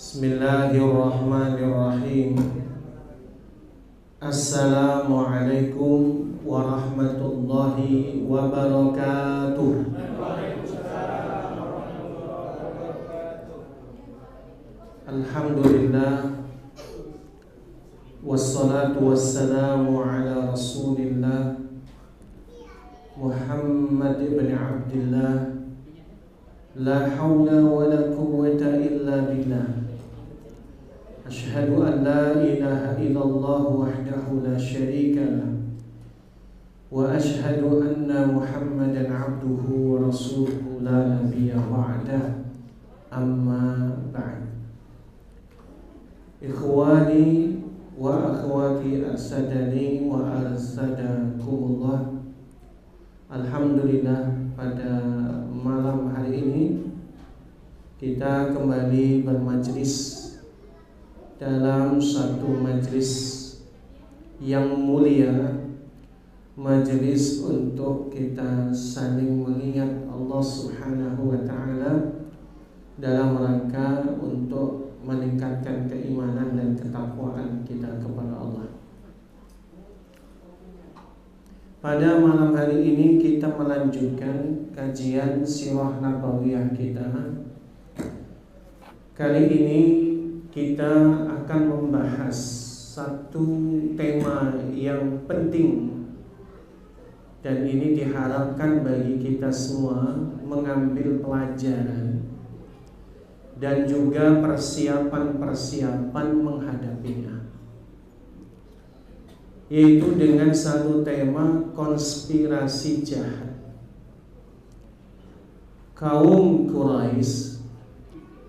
Bismillahirrahmanirrahim. Assalamualaikum warahmatullahi wabarakatuh. Alhamdulillah, wassalatu wassalamu ala rasulillah Muhammad ibn Abdillah. La hawla wa la quwwata illa billah. Ashhadu an la ilaha illallah wahdahu la syarika lah, wa ashhadu anna Muhammadan abduhu wa rasuluhu la nabiyya ba'dah. Amma ba'd. Ikhwani wa akhwati asadani wa arsadakumullah. Alhamdulillah, pada malam hari ini kita kembali bermajlis dalam satu majlis yang mulia, majlis untuk kita saling mengingat Allah Subhanahu wa ta'ala dalam rangka untuk meningkatkan keimanan dan ketakwaan kita kepada Allah. Pada malam hari ini kita melanjutkan kajian sirah nabawiyah kita. Kali ini kita akan membahas satu tema yang penting, dan ini diharapkan bagi kita semua mengambil pelajaran dan juga persiapan menghadapinya, yaitu dengan satu tema konspirasi jahat. Kaum Quraisy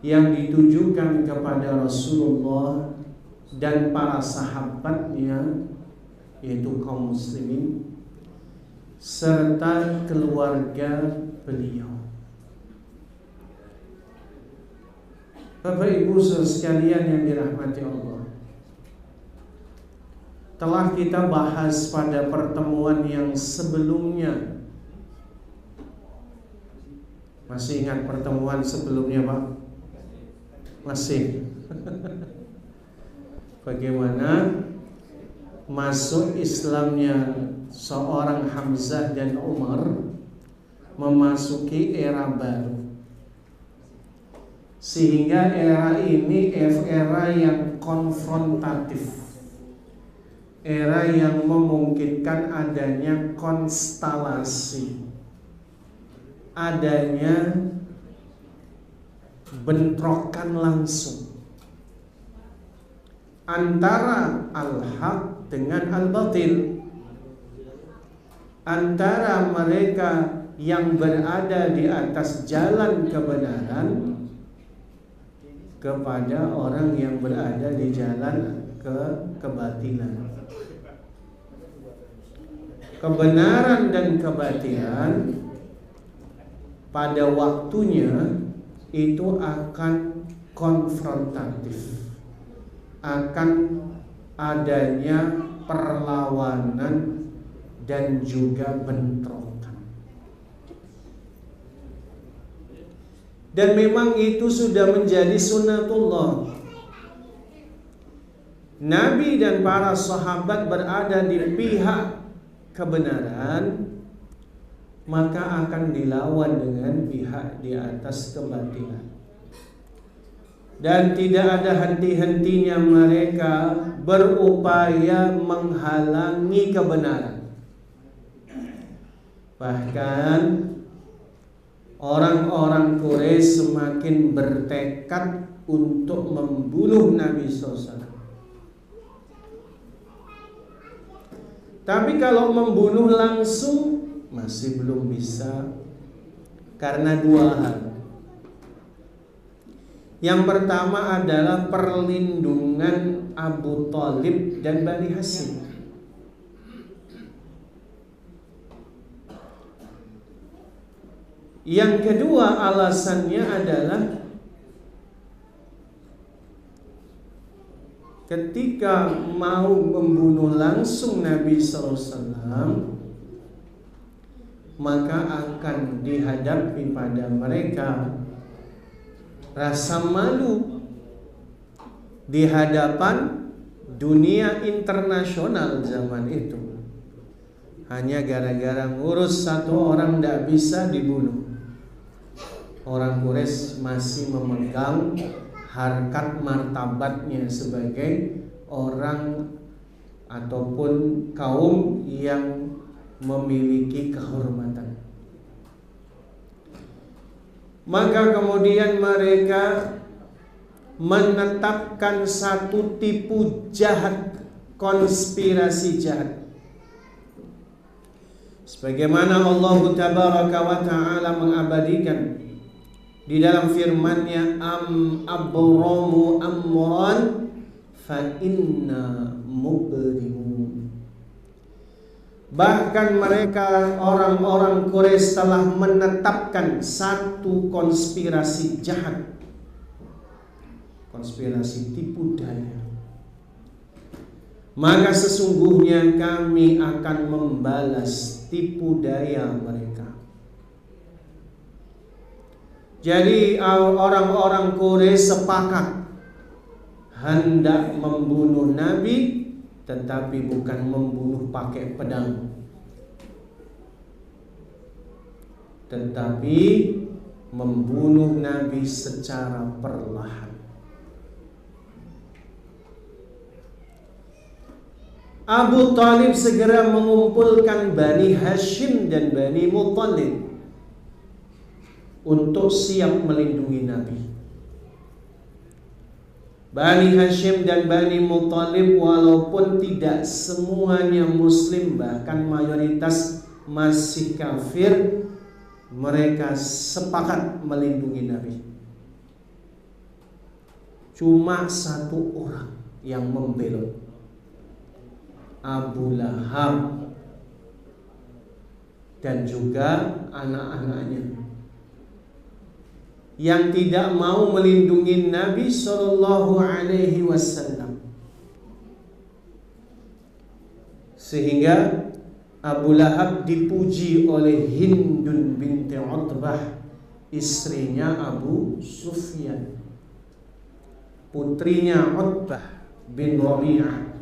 yang ditujukan kepada Rasulullah dan para sahabatnya, yaitu kaum muslimin serta keluarga beliau. Bapak Ibu sekalian yang dirahmati Allah, telah kita bahas pada pertemuan yang sebelumnya. Masih ingat pertemuan sebelumnya, Pak? Masih. Bagaimana masuk Islamnya seorang Hamzah dan Umar memasuki era baru, sehingga era ini era yang konfrontatif, era yang memungkinkan adanya konstelasi, adanya bentrokan langsung antara al-haq dengan al-batil, antara mereka yang berada di atas jalan kebenaran kepada orang yang berada di jalan kebatilan. Kebenaran dan kebatilan pada waktunya itu akan konfrontatif, akan adanya perlawanan dan juga bentrokan. Dan memang itu sudah menjadi sunnatullah. Nabi dan para sahabat berada di pihak kebenaran, maka akan dilawan dengan pihak di atas kebatilan. Dan tidak ada henti-hentinya mereka berupaya menghalangi kebenaran. Bahkan orang-orang Quraisy semakin bertekad untuk membunuh Nabi SAW. Tapi kalau membunuh langsung masih belum bisa, karena dua hal. Yang pertama adalah perlindungan Abu Thalib dan Bani Hashim. Yang kedua alasannya adalah ketika mau membunuh langsung Nabi SAW, maka akan dihadapi pada mereka rasa malu di hadapan dunia internasional zaman itu. Hanya gara-gara ngurus satu orang tidak bisa dibunuh. Orang Quraisy masih memegang harkat martabatnya sebagai orang ataupun kaum yang memiliki kehormatan. Maka kemudian mereka menetapkan satu tipu jahat, konspirasi jahat. Sebagaimana Allah Tabaraka wa Ta'ala mengabadikan di dalam firman-Nya, am abramu amran fa inna mubrimun. Bahkan mereka orang-orang Quraisy telah menetapkan satu konspirasi jahat, konspirasi tipu daya. Maka sesungguhnya kami akan membalas tipu daya mereka. Jadi orang-orang Quraisy sepakat hendak membunuh Nabi, tetapi bukan membunuh pakai pedang, tetapi membunuh Nabi secara perlahan. Abu Thalib segera mengumpulkan Bani Hashim dan Bani Muttalib untuk siap melindungi Nabi. Bani Hashim dan Bani Muttalib walaupun tidak semuanya muslim, bahkan mayoritas masih kafir, mereka sepakat melindungi Nabi. Cuma satu orang yang membelot, Abu Lahab dan juga anak-anaknya, yang tidak mau melindungi Nabi Sallallahu Alaihi Wasallam. Sehingga Abu Lahab dipuji oleh Hindun binti Utbah, istrinya Abu Sufyan, putrinya Utbah bin Rabi'ah,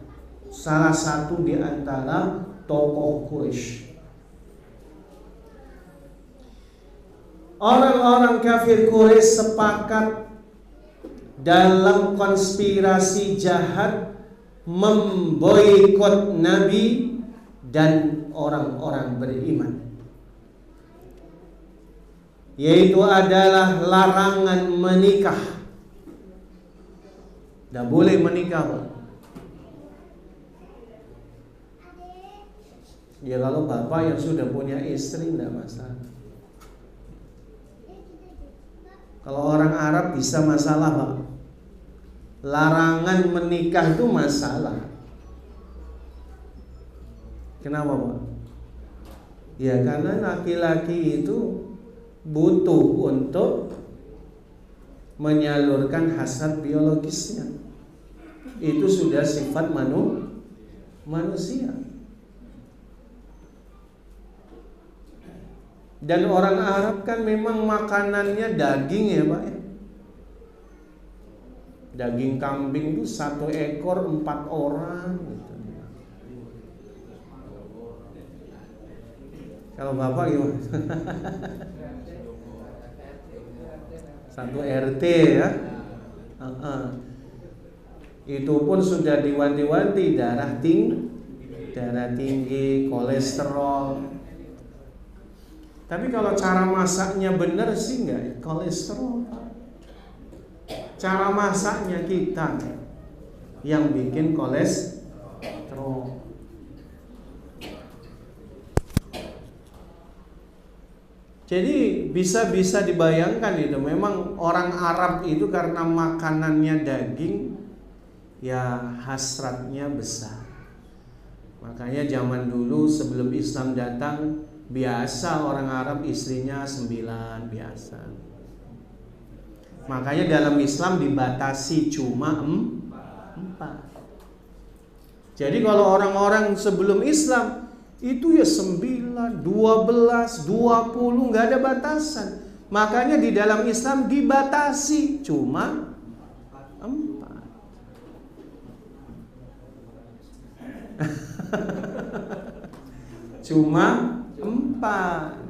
salah satu di antara tokoh Quraisy. Orang-orang kafir Quraisy sepakat dalam konspirasi jahat memboikot Nabi dan orang-orang beriman, yaitu adalah larangan menikah. Tidak boleh menikah, Pak. Ya kalau bapak yang sudah punya istri tidak masalah. Kalau orang Arab bisa masalah, Pak. Larangan menikah itu masalah. Kenapa, Pak? Ya karena laki-laki itu butuh untuk menyalurkan hasrat biologisnya. Itu sudah sifat manusia. Dan orang Arab kan memang makanannya daging ya, Pak. Daging kambing itu 1 ekor 4 orang gitu. Kalau Bapak gimana? 1 RT ya. Itu pun sudah diwanti-wanti darah tinggi, kolesterol. Tapi kalau cara masaknya benar sih enggak kolesterol. Cara masaknya kita yang bikin kolesterol. Jadi bisa dibayangkan itu, memang orang Arab itu karena makanannya daging, ya hasratnya besar. Makanya zaman dulu sebelum Islam datang, biasa orang Arab istrinya 9, biasa. Makanya dalam Islam dibatasi cuma 4. Jadi kalau orang-orang sebelum Islam itu ya 9, 12, 20, nggak ada batasan. Makanya di dalam Islam dibatasi cuma 4. cuma 4.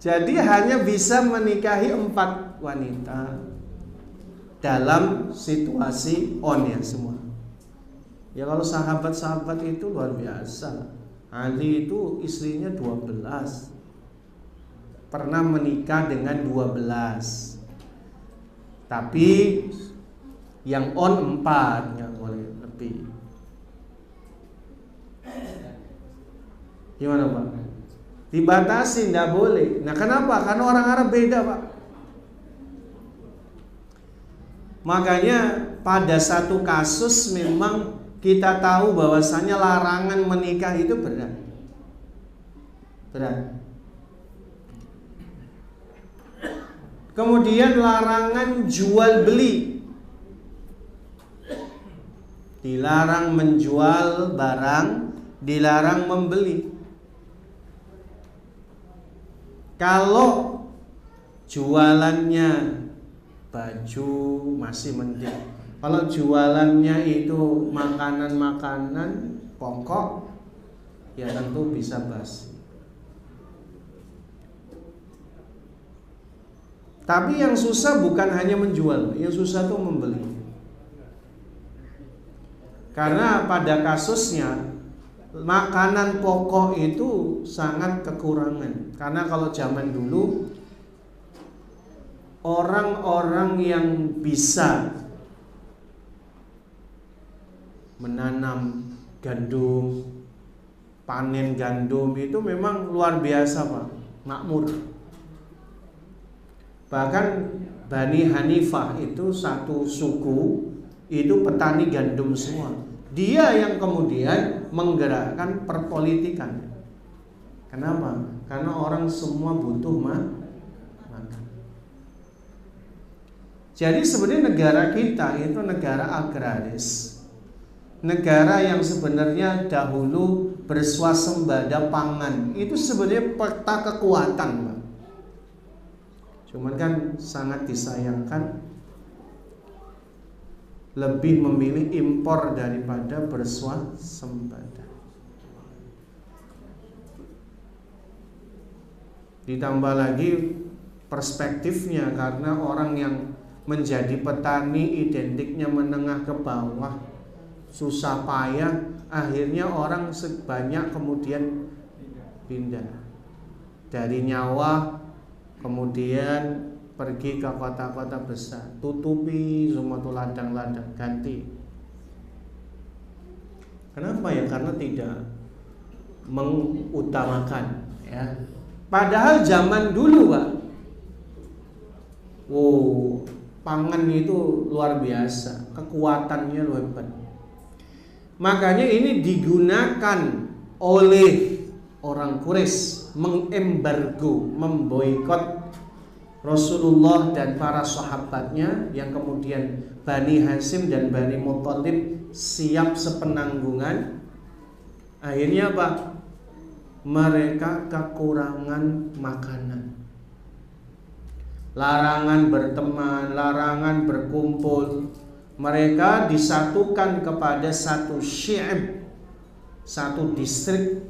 Jadi hanya bisa menikahi 4 wanita dalam situasi on ya semua. Ya kalau sahabat-sahabat itu luar biasa. Ali itu istrinya 12. Pernah menikah dengan 12. Tapi yang on 4, nggak boleh lebih. Gimana Pak? Dibatasi, nggak boleh. Nah kenapa? Karena orang Arab beda Pak. Makanya pada satu kasus memang kita tahu bahwasanya larangan menikah itu berat. Kemudian larangan jual beli. Dilarang menjual barang, dilarang membeli. Kalau jualannya baju masih mending. Kalau jualannya itu makanan-makanan pokok, ya tentu bisa basi. Tapi yang susah bukan hanya menjual, yang susah itu membeli. Karena pada kasusnya makanan pokok itu sangat kekurangan. Karena kalau zaman dulu orang-orang yang bisa menanam gandum, panen gandum itu memang luar biasa Pak, makmur. Bahkan Bani Hanifah itu satu suku itu petani gandum semua. Dia yang kemudian menggerakkan perpolitikan. Kenapa? Karena orang semua butuh makan. Jadi sebenarnya negara kita itu negara agraris. Negara yang sebenarnya dahulu berswasembada pangan. Itu sebenarnya peta kekuatan Pak. Cuman kan sangat disayangkan lebih memilih impor daripada berswasembada. Ditambah lagi perspektifnya, karena orang yang menjadi petani identiknya menengah ke bawah, susah payah, akhirnya orang sebanyak kemudian pindah dari nyawa, kemudian pergi ke kota-kota besar, tutupi semua tuh ladang-ladang, ganti. Kenapa ya? Karena tidak mengutamakan ya. Padahal zaman dulu Pak, pangan itu luar biasa, kekuatannya luar biasa. Makanya ini digunakan oleh orang Quraisy mengembargo, memboikot Rasulullah dan para sahabatnya, yang kemudian Bani Hasyim dan Bani Muthalib siap sepenanggungan. Akhirnya apa? Mereka kekurangan makanan. Larangan berteman, larangan berkumpul. Mereka disatukan kepada satu syi'ab, satu distrik,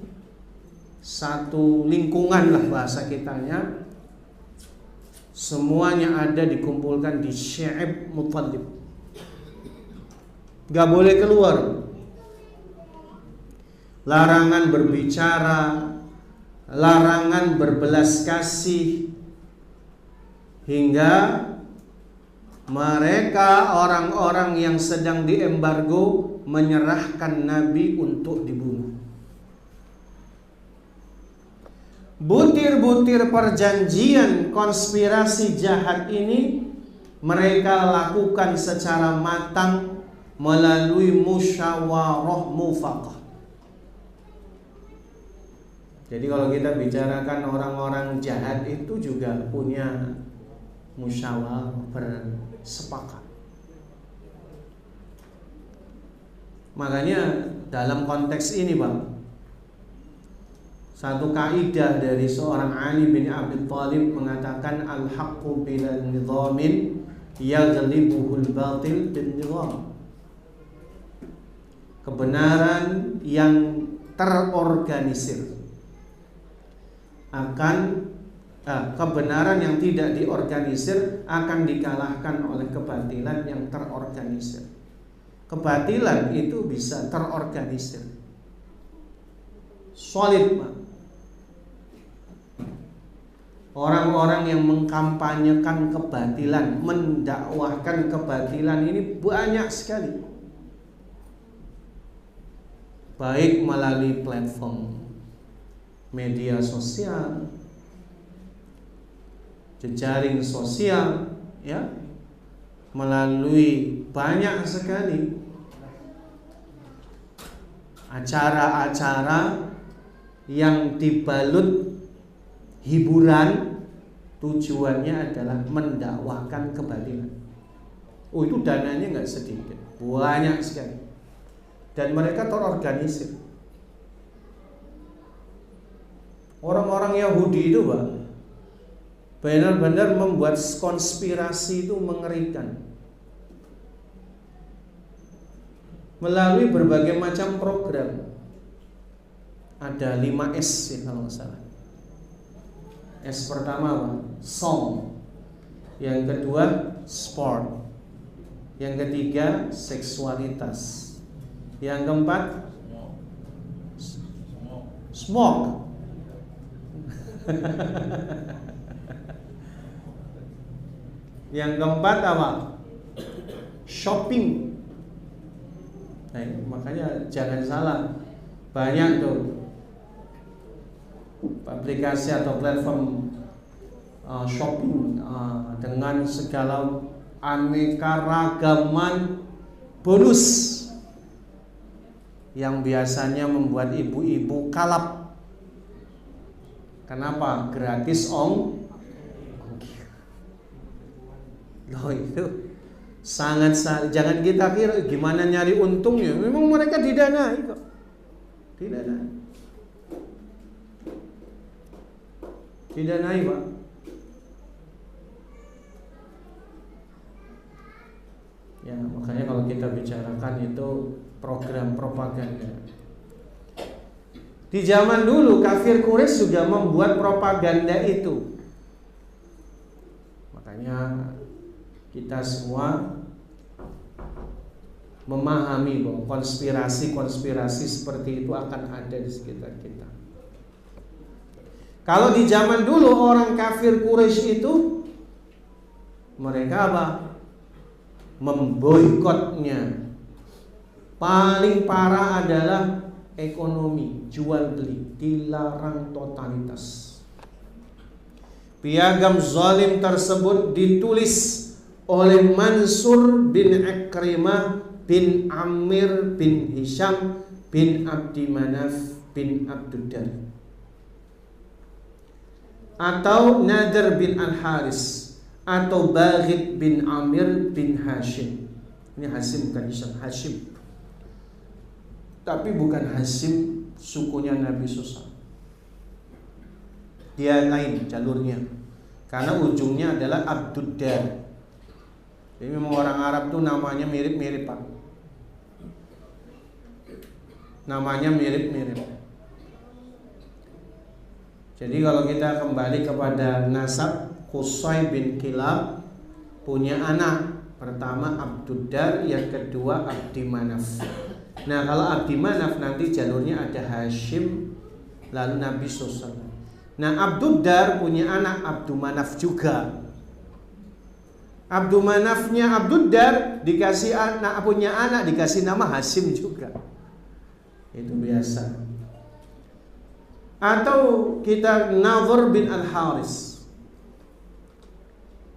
satu lingkungan lah bahasa kitanya. Semuanya ada dikumpulkan di Syi'ab Muthalib. Gak boleh keluar. Larangan berbicara, larangan berbelas kasih, hingga mereka orang-orang yang sedang diembargo menyerahkan Nabi untuk dibunuh. Butir-butir perjanjian konspirasi jahat ini mereka lakukan secara matang melalui musyawarah mufaqqah. Jadi kalau kita bicarakan orang-orang jahat itu juga punya musyawarah, bersepakat. Makanya dalam konteks ini Bang, satu kaidah dari seorang Ali bin Abi Thalib mengatakan al-haqqu bila nidhamin yaghlibuhul batil bin nidham. kebenaran yang terorganisir kebenaran yang tidak diorganisir akan dikalahkan oleh kebatilan yang terorganisir. Kebatilan itu bisa terorganisir, solid, Pak. Orang-orang yang mengkampanyekan kebatilan, mendakwahkan kebatilan ini banyak sekali, baik melalui platform media sosial, jejaring sosial, ya, melalui banyak sekali acara-acara yang dibalut hiburan, tujuannya adalah mendakwahkan kebatilan. Oh, itu dananya nggak sedikit, banyak sekali, dan mereka terorganisir. Orang-orang Yahudi itu, Pak, benar-benar membuat konspirasi itu mengerikan melalui berbagai macam program. Ada 5S ya, kalau nggak salah. S pertama apa? Song. Yang kedua sport. Yang ketiga seksualitas. Yang keempat smoke. Yang keempat apa? Shopping. Nah, makanya jangan salah, banyak tuh aplikasi atau platform shopping dengan segala aneka ragaman bonus yang biasanya membuat ibu-ibu kalap. Kenapa? Gratis loh, itu sangat jangan kita kira gimana nyari untungnya. Memang mereka didanai kok. Didanai, Pak. Ya, makanya kalau kita bicarakan itu program propaganda. Di zaman dulu kafir Quraisy juga membuat propaganda itu. Makanya kita semua memahami bahwa konspirasi seperti itu akan ada di sekitar kita. Kalau di zaman dulu orang kafir Quraisy itu mereka apa? Memboikotnya. Paling parah adalah ekonomi, jual beli, dilarang totalitas. Piagam zalim tersebut ditulis oleh Mansur bin Ikrimah bin Amir bin Hisham bin Abdi Manaf bin Abduddar, atau Nadir bin Al-Haris, atau Baghid bin Amir bin Hashim. Ini Hashim bukan Hisham, Hashim. Tapi bukan Hashim sukunya Nabi Susa. Dia lain jalurnya, karena ujungnya adalah Abduddar. Jadi memang orang Arab tuh namanya mirip-mirip, Pak. Namanya mirip-mirip. Jadi kalau kita kembali kepada nasab, Qusay bin Kilab punya anak. Pertama Abduddar, yang kedua Abdi Manaf. Nah, kalau Abdi Manaf nanti jalurnya ada Hashim, lalu Nabi SAW. Nah, Abduddar punya anak Abdu Manaf juga. Abdu Manafnya Abduddar dikasih anak, punya anak dikasih nama Hashim juga. Itu biasa. Atau kita Nadir bin Al-Haris,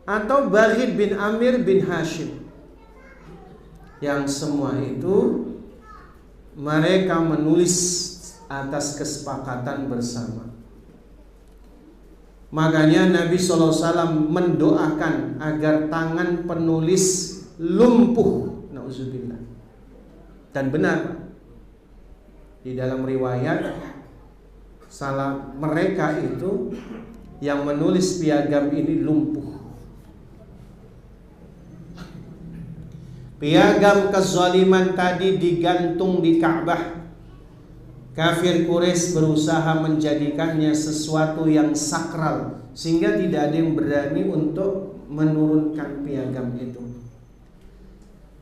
atau Baghid bin Amir bin Hashim. Yang semua itu mereka menulis atas kesepakatan bersama. Makanya Nabi SAW mendoakan agar tangan penulis lumpuh. Nauzubillah. Dan benar, di dalam riwayat salah mereka itu yang menulis piagam ini lumpuh. Piagam kezaliman tadi digantung di Ka'bah. Kafir Quraisy berusaha menjadikannya sesuatu yang sakral, sehingga tidak ada yang berani untuk menurunkan piagam itu.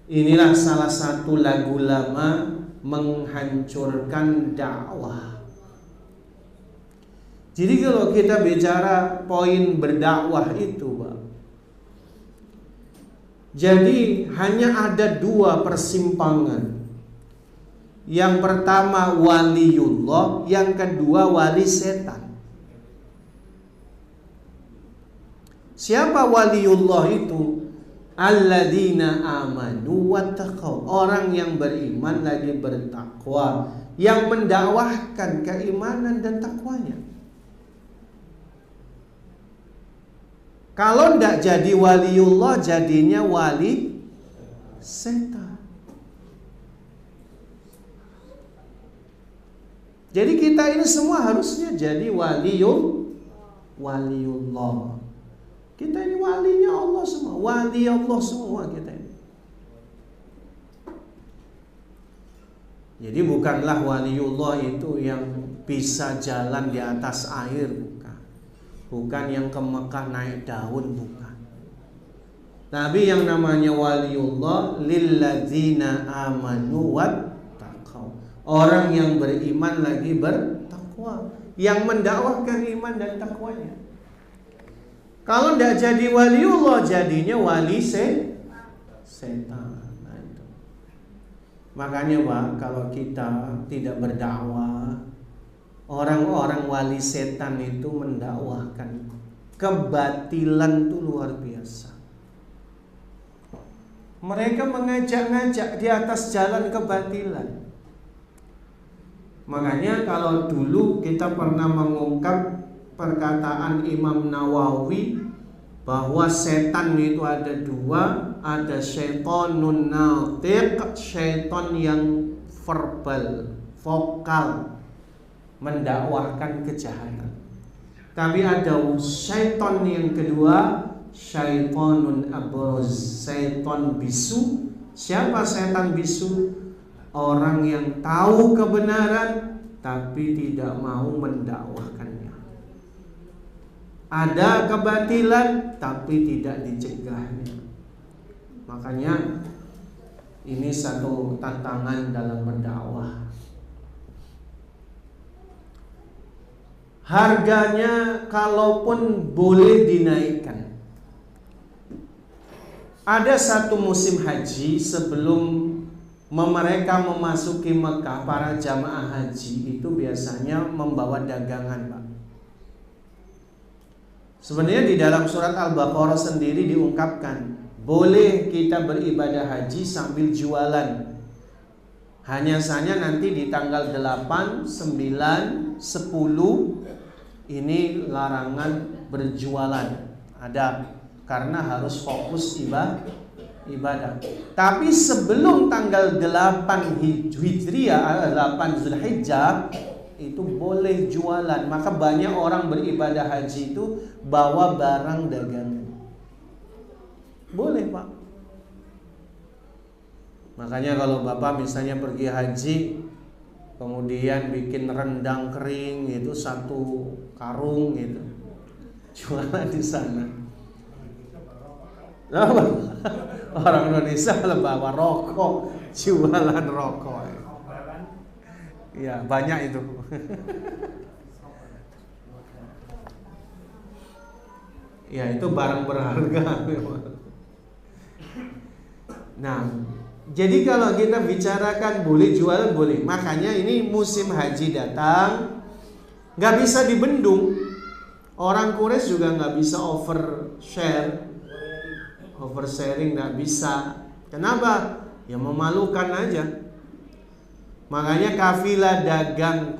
Inilah salah satu lagu lama menghancurkan dakwah. Jadi kalau kita bicara poin berdakwah itu, Pak, jadi hanya ada dua persimpangan. Yang pertama waliullah, yang kedua wali setan. Siapa waliullah itu? Alladzina amanu wattaqau, orang yang beriman lagi bertakwa, yang mendakwahkan keimanan dan takwanya. Kalau tidak jadi waliullah, jadinya wali setan. Jadi kita ini semua harusnya jadi waliullah. Kita ini walinya Allah semua, wali Allah semua kita ini. Jadi bukanlah waliullah itu yang bisa jalan di atas air, bukan. Bukan yang ke Mekah naik daun, bukan. Tapi yang namanya waliullah lilladzina amanu wattaqau, orang yang beriman lagi bertakwa, yang mendakwahkan iman dan takwanya. Kalau tidak jadi waliullah, jadinya wali setan. Nah, itu. Makanya Pak, kalau kita tidak berdakwah, orang-orang wali setan itu mendakwahkan kebatilan itu luar biasa. Mereka mengajak-ngajak di atas jalan kebatilan. Makanya kalau dulu kita pernah mengungkap perkataan Imam Nawawi bahwa setan itu ada dua, ada syaitonun natiq, syaiton yang verbal, vokal, mendakwahkan kejahatan. Tapi ada syaiton yang kedua, syaitonun abroz, syaiton bisu. Siapa syaitan bisu? Orang yang tahu kebenaran tapi tidak mau mendakwahkannya. Ada kebatilan tapi tidak dicegahnya. Makanya ini satu tantangan dalam berdakwah. Harganya kalaupun boleh dinaikkan. Ada satu musim haji sebelum mereka memasuki Mekah, para jamaah haji itu biasanya membawa dagangan, Pak. Sebenarnya di dalam surat Al-Baqarah sendiri diungkapkan, boleh kita beribadah haji sambil jualan. Hanya saja nanti di tanggal 8, 9, 10 ini larangan berjualan. Ada, karena harus fokus ibadah. Tapi sebelum tanggal 8 Hijriah, 8 Zulhijjah, itu boleh jualan. Maka banyak orang beribadah haji itu bawa barang dagangan. Boleh, Pak. Makanya kalau Bapak misalnya pergi haji, kemudian bikin rendang kering itu satu karung gitu, jualan di sana. Orang Indonesia bawa rokok, jualan rokok. Ya, banyak itu. Ya, itu barang berharga. Nah, jadi kalau kita bicarakan boleh jualan, boleh. Makanya ini musim haji datang, nggak bisa dibendung. Orang Quraisy juga nggak bisa oversharing nggak bisa. Kenapa? Ya memalukan aja. Makanya kafilah dagang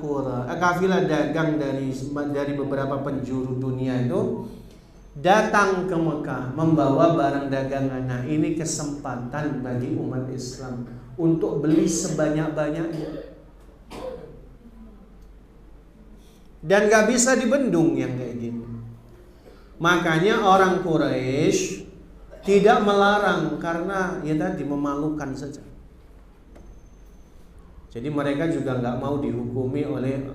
dari beberapa penjuru dunia itu datang ke Mekah membawa barang dagangan. Nah, ini kesempatan bagi umat Islam untuk beli sebanyak-banyaknya. Dan gak bisa dibendung yang kayak gini. Makanya orang Quraisy Tidak melarang karena ya tadi memalukan saja. Jadi mereka juga nggak mau dihukumi oleh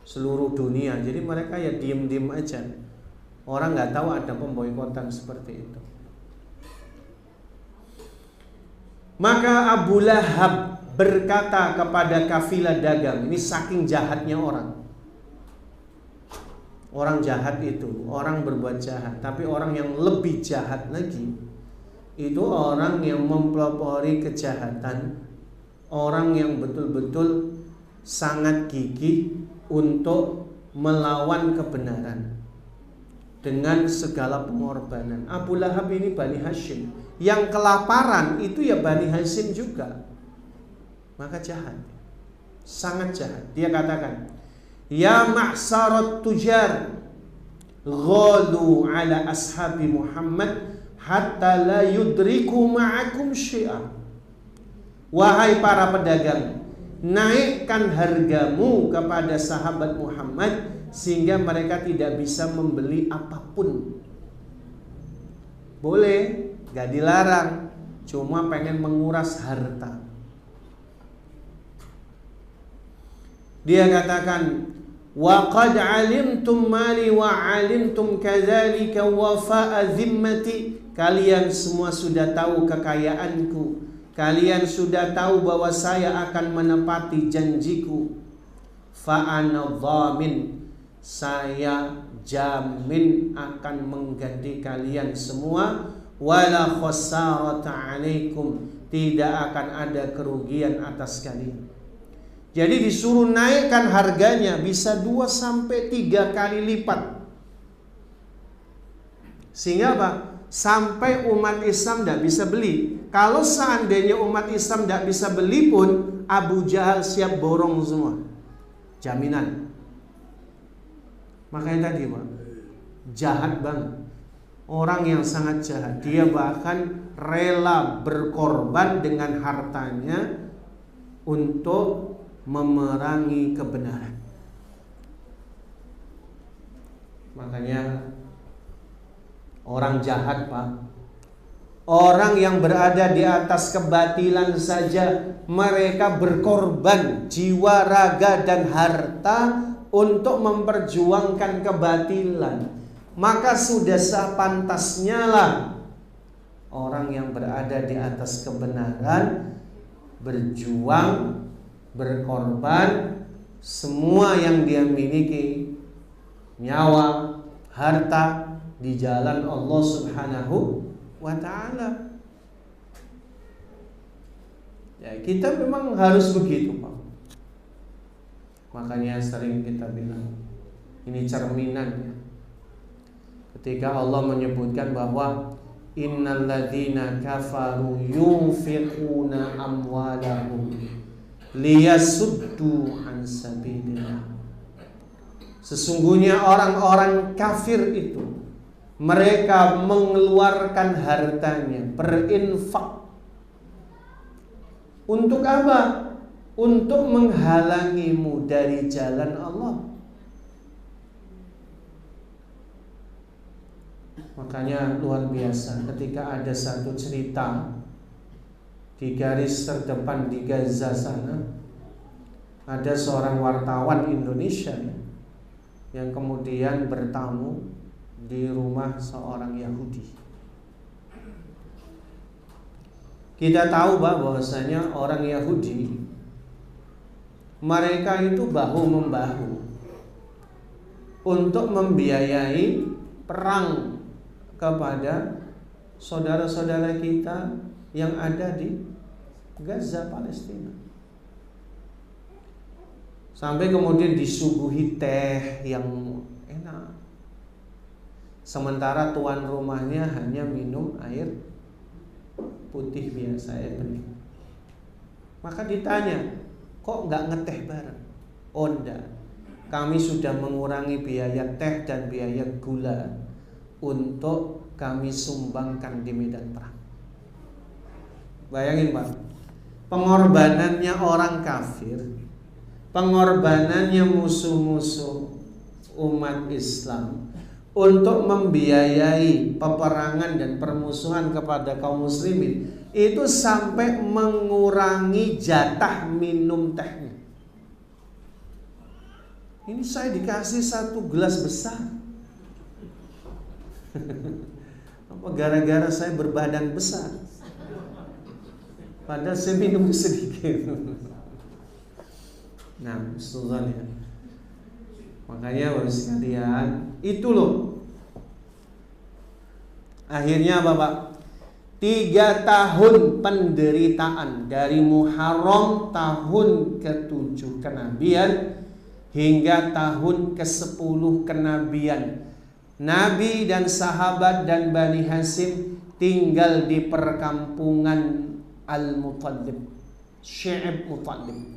seluruh dunia. Jadi mereka ya diem-diem aja. Orang nggak tahu ada pemboikotan seperti itu. Maka Abu Lahab berkata kepada kafilah dagang, ini saking jahatnya orang. Orang jahat itu, orang berbuat jahat. Tapi orang yang lebih jahat lagi, itu orang yang mempelopori kejahatan, orang yang betul-betul sangat gigih untuk melawan kebenaran dengan segala pengorbanan. Abu Lahab ini Bani Hashim. Yang kelaparan itu ya Bani Hashim juga. Maka jahat, sangat jahat. Dia katakan, ya ma'sarat tujar ghalu ala ashabi Muhammad hatta la yudriku ma'akum syi'a. Wahai para pedagang, naikkan hargamu kepada sahabat Muhammad sehingga mereka tidak bisa membeli apapun. Boleh, gak dilarang, cuma pengen menguras harta. Dia katakan, wa qad alimtum mali wa alimtum kadzalika wafa'a zimmati. Kalian semua sudah tahu kekayaanku. Kalian sudah tahu bahwa saya akan menepati janjiku. Fa ana dhamin. Saya jamin akan mengganti kalian semua. Wala khasarata alaikum. Tidak akan ada kerugian atas kalian. Jadi disuruh naikkan harganya bisa 2-3 kali lipat. Sehingga apa? Sampai umat Islam tidak bisa beli. Kalau seandainya umat Islam tidak bisa beli pun, Abu Jahal siap borong semua. Jaminan. Makanya tadi Pak, jahat banget. Orang yang sangat jahat. Dia bahkan rela berkorban dengan hartanya untuk memerangi kebenaran. Makanya orang jahat Pak, orang yang berada di atas kebatilan saja, mereka berkorban jiwa, raga, dan harta untuk memperjuangkan kebatilan. Maka sudah sepantasnya lah orang yang berada di atas kebenaran berjuang, berkorban semua yang dia miliki, nyawa, harta, di jalan Allah Subhanahu wa ta'ala. Ya, kita memang harus begitu Pak. Makanya sering kita bilang, ini cerminannya. Ketika Allah menyebutkan bahwa innal ladzina kafaru yunfiquna amwalahum liyasuddu an sabilillah. Sesungguhnya orang-orang kafir itu mereka mengeluarkan hartanya, berinfak. Untuk apa? Untuk menghalangimu dari jalan Allah. Makanya luar biasa ketika ada satu cerita di garis terdepan di Gaza sana, ada seorang wartawan Indonesia yang kemudian bertamu di rumah seorang Yahudi. Kita tahu bahwasanya orang Yahudi mereka itu bahu-membahu untuk membiayai perang kepada saudara-saudara kita yang ada di Gaza, Palestina. Sampai kemudian disuguhi teh yang enak, sementara tuan rumahnya hanya minum air putih biasa, air bening. Maka ditanya, kok nggak ngeteh bareng? Oh enggak, kami sudah mengurangi biaya teh dan biaya gula untuk kami sumbangkan di medan perang. Bayangin Pak, pengorbanannya orang kafir, pengorbanannya musuh-musuh umat Islam, untuk membiayai peperangan dan permusuhan kepada kaum muslimin, itu sampai mengurangi jatah minum tehnya. Ini saya dikasih 1 gelas besar. Apa gara-gara saya berbadan besar? Padahal saya minum sedikit. Nah, Sultan ya. Makanya Bapak sekalian, itu loh. Akhirnya Bapak, 3 tahun penderitaan dari Muharram tahun ke-7 kenabian hingga tahun ke-10 kenabian, Nabi dan sahabat dan Bani Hasyim tinggal di perkampungan Al-Muttalib, Syi'ib Muttalib.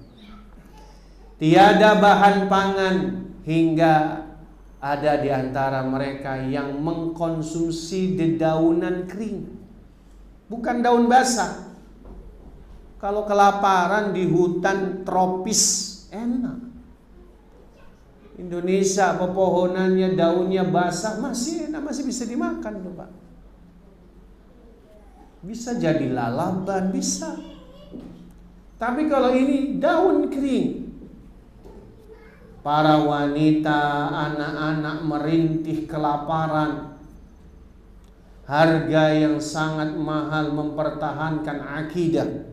Tiada bahan pangan hingga ada di antara mereka yang mengkonsumsi dedaunan kering, bukan daun basah. Kalau kelaparan di hutan tropis enak. Indonesia pepohonannya daunnya basah masih enak, masih bisa dimakan loh Pak. Bisa jadi lalaban, bisa. Tapi kalau ini daun kering, para wanita, anak-anak merintih kelaparan. Harga yang sangat mahal mempertahankan akidah.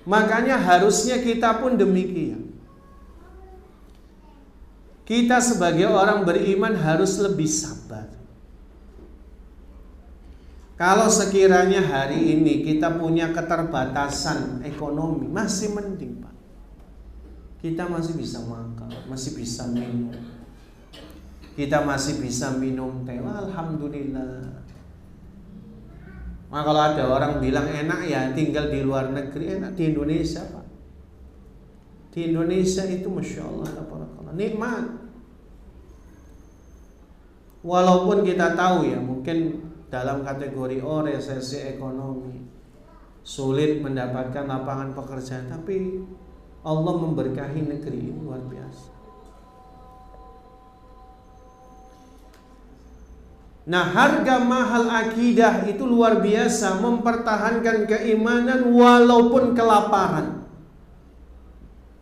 Makanya harusnya kita pun demikian. Kita sebagai orang beriman harus lebih sabar. Kalau sekiranya hari ini kita punya keterbatasan ekonomi, masih mending Pak. Kita masih bisa makan, masih bisa minum. Kita masih bisa minum teh. Alhamdulillah. Nah, kalau ada orang bilang enak ya tinggal di luar negeri, enak di Indonesia Pak. Di Indonesia itu Masya Allah, nikmat. Walaupun kita tahu ya mungkin dalam kategori resesi ekonomi, sulit mendapatkan lapangan pekerjaan, tapi Allah memberkahi negeri ini luar biasa. Nah, harga mahal akidah itu luar biasa, mempertahankan keimanan walaupun kelaparan.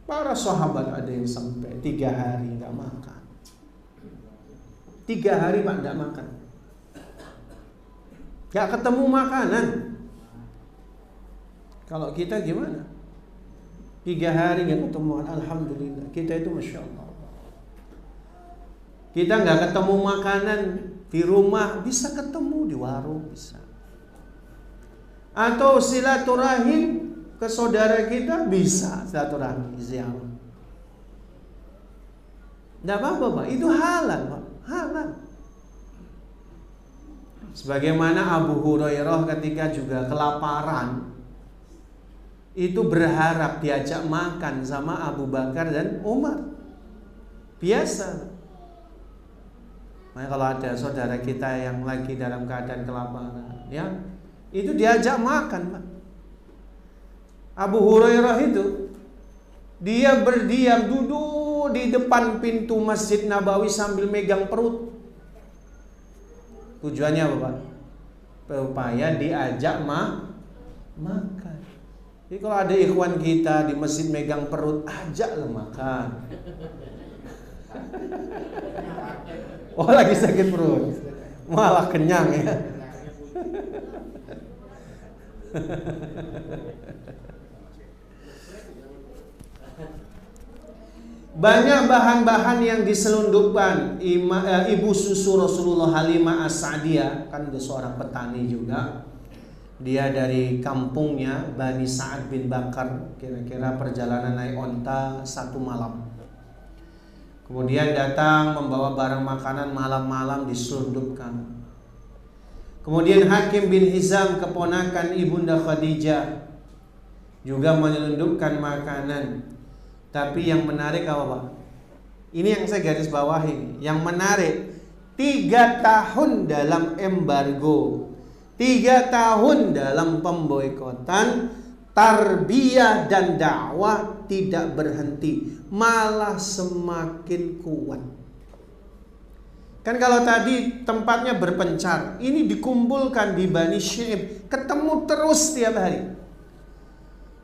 Para sahabat ada yang sampai 3 hari nggak makan. 3 hari Pak nggak makan, nggak ketemu makanan. Kalau kita gimana? 3 hari nggak ketemu, alhamdulillah. Kita itu Masya Allah. Kita nggak ketemu makanan di rumah, bisa ketemu di warung, bisa. Atau silaturahim ke saudara kita, bisa silaturahim, ziarah. Nggak apa-apa Pak, itu halal Pak, halal. Sebagaimana Abu Hurairah ketika juga kelaparan, itu berharap diajak makan sama Abu Bakar dan Umar. Biasa. Makanya kalau ada saudara kita yang lagi dalam keadaan kelaparan, ya, itu diajak makan, Pak. Abu Hurairah itu dia berdiam duduk di depan pintu Masjid Nabawi sambil megang perut. Tujuannya apa, Pak? Supaya diajak makan. Jadi kalau ada ikhwan kita di masjid megang perut, ajaklah makan. Oh, lagi sakit perut, malah kenyang ya. Banyak bahan-bahan yang diselundupkan. Ibu susu Rasulullah Halimah As-Sa'diyah, kan seorang petani juga. Dia dari kampungnya Bani Sa'ad bin Bakar, kira-kira perjalanan naik onta 1 malam. Kemudian datang membawa barang makanan, malam-malam diselundupkan. Kemudian Hakim bin Hizam, keponakan Ibunda Khadijah, juga menyelundupkan makanan. Tapi yang menarik apa, Pak? Ini yang saya garis bawahi. Yang menarik, 3 tahun dalam embargo, 3 tahun dalam pemboikotan, tarbiyah dan dakwah tidak berhenti, malah semakin kuat. Kan kalau tadi tempatnya berpencar, ini dikumpulkan di Bani Syaib, ketemu terus tiap hari.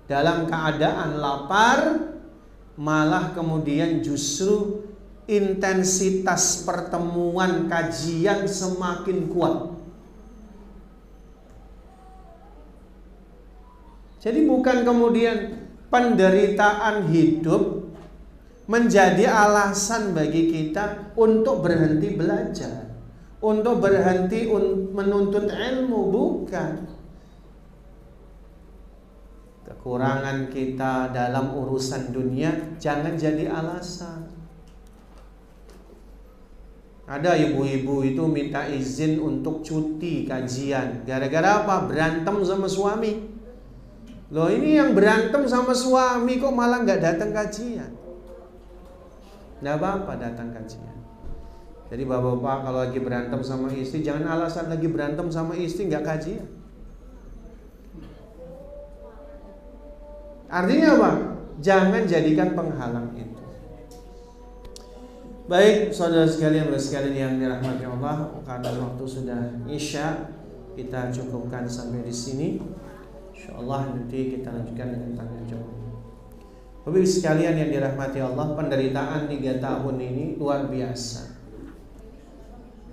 Dalam keadaan lapar, malah kemudian justru intensitas pertemuan kajian semakin kuat. Jadi bukan kemudian penderitaan hidup menjadi alasan bagi kita untuk berhenti belajar, untuk berhenti menuntut ilmu, bukan. Kekurangan kita dalam urusan dunia jangan jadi alasan. Ada ibu-ibu itu minta izin untuk cuti kajian. Gara-gara apa? Berantem sama suami. Loh, ini yang berantem sama suami kok malah gak datang kajian. Gak apa-apa datang kajian. Jadi bapak-bapak kalau lagi berantem sama istri, jangan alasan lagi berantem sama istri gak kajian. Artinya apa? Jangan jadikan penghalang itu. Baik, saudara sekalian yang dirahmati Allah, karena waktu sudah Isya, kita cukupkan sampai di sini. Insyaallah nanti kita lanjutkan dengan tanya jawab. Bapak sekalian yang dirahmati Allah, penderitaan 3 tahun ini luar biasa.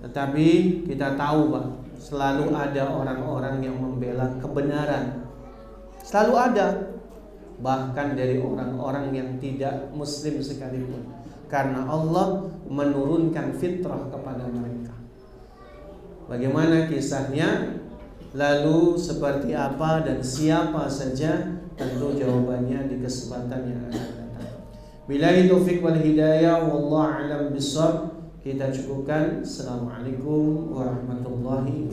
Tetapi kita tahu, Pak, selalu ada orang-orang yang membela kebenaran. Selalu ada. Bahkan dari orang-orang yang tidak muslim sekalipun. Karena Allah menurunkan fitrah kepada mereka. Bagaimana kisahnya? Lalu seperti apa dan siapa saja? Tentu jawabannya di kesempatan yang akan datang. Billahi taufiq wal hidayah, wallahu a'lam bishawab. Kita cukupkan. Assalamualaikum warahmatullahi